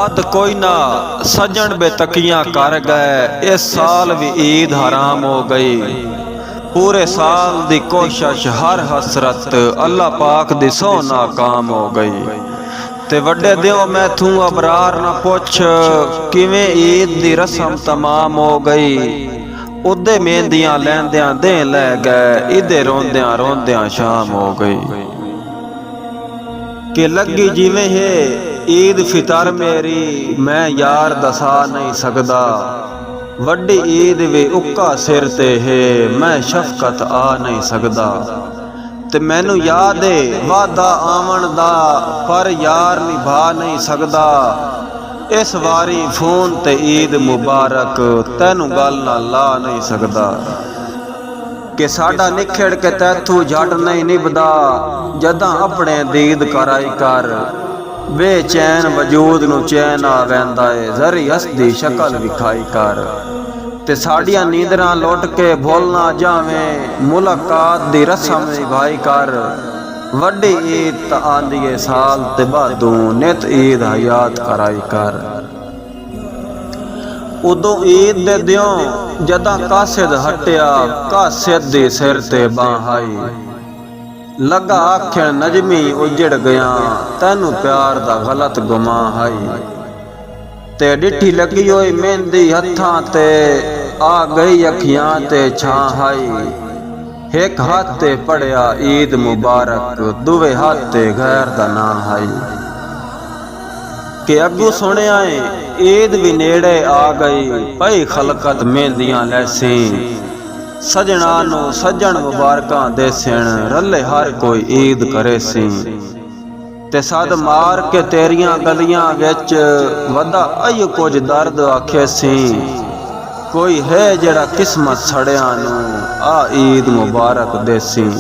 बद कोई ना सजन बेतकियां कर गए। इस साल भी ईद हराम हो गई। पूरे साल दी कोशिश हर हसरत अल्लाह पाक दी सौ नाकाम हो गई। ते वड्डे दिओ मैं तू अबरार ना पुछ किवें ईद दी रस्म तमाम हो गई। उदे मेहंदियां लैंदियां दे लै गए, इदे रोंदियां रोंदियां शाम हो गई। कि लगी जिवें है ईद फितर मेरी, मैं यार दसा नहीं सकदा। वड्डी ईद भी उक्का सिर ते है, मैं शफकत आ नहीं सकदा। ते मैनू याद है वादा आवन दा, पर यार निभा नहीं सकदा। इस वारी फोन ते ईद मुबारक, तैनू गल ना ला नहीं सकदा। कि साडा निखड़ के तैथू झट नहीं निभदा, जदां अपने दीद कराई कर। बेचैन वजूद नू चैन आ वैंदा है, जरी हसदी शक्ल विखाई कर। ते साडियां नींदरां लुट के भुल ना जावें, मुलाकात दी रस्म निभाई कर। वड्डी ईद त आंदी है साल ते बादू, नित ईद हयात कराई कर। उदों ईद दे दिओं जदां कासिद हटिया, कासिद दी सिर ते बांहाई। लगा आखण नजमी उजड़ गया, तैनू प्यार दा गलत गुमा हाई। ते डिठी लगी होई मेहंदी हत्थां ते, आ गई अखियां ते छां हाई। एक हाथ ते पढ़िया ईद मुबारक, दुवे हाथ ते गैर दा नां हाई। कि अगू सुनिया ईद भी नेड़े आ गई, पई खलकत मेहंदियां लैसी। सजना नू सजन मुबारकां देसन, रले हर कोई ईद करे सी। ते सद मार के तेरियां गलियां विच, वदा अयो कुछ दर्द आखे सी। कोई है जड़ा किस्मत सड़िया नू, आ ईद मुबारक देसी।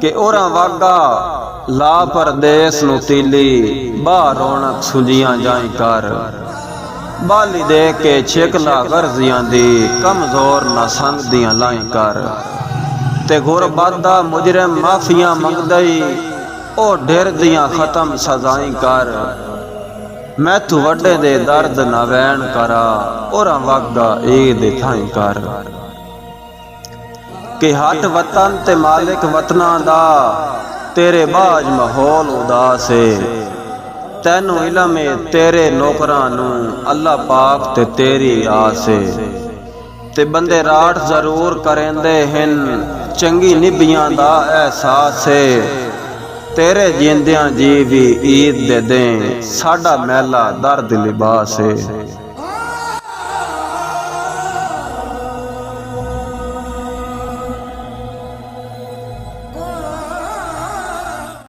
कि ओरा वागा ला परदेस नू तीली, बाहर रौनक सुजियां जाई कर। बाली दे के छिकला गर्जियां दी, कमजोर ना संग दियां लाई कर। ते गुरबत दा मुजरिम माफियां मंगदई, ओ ढेर दियां खत्म सजाई कर। मैथू वड्डे दे दर्द ना वैन करा, ओरा वागा ईद थाई कर। कि हट वतन ते मालिक वतना दा, तेरे बाज माहौल उदास है। तैनू इलम है तेरे नौकरां नू, अल्लाह पाक ते तेरी आस है। ते बंदे राठ जरूर करेंदे हिन, चंगी निभियां दा एहसास है। तेरे जिंदियां जी भी ईद दे दें, साडा मैला दर्द लिबास है।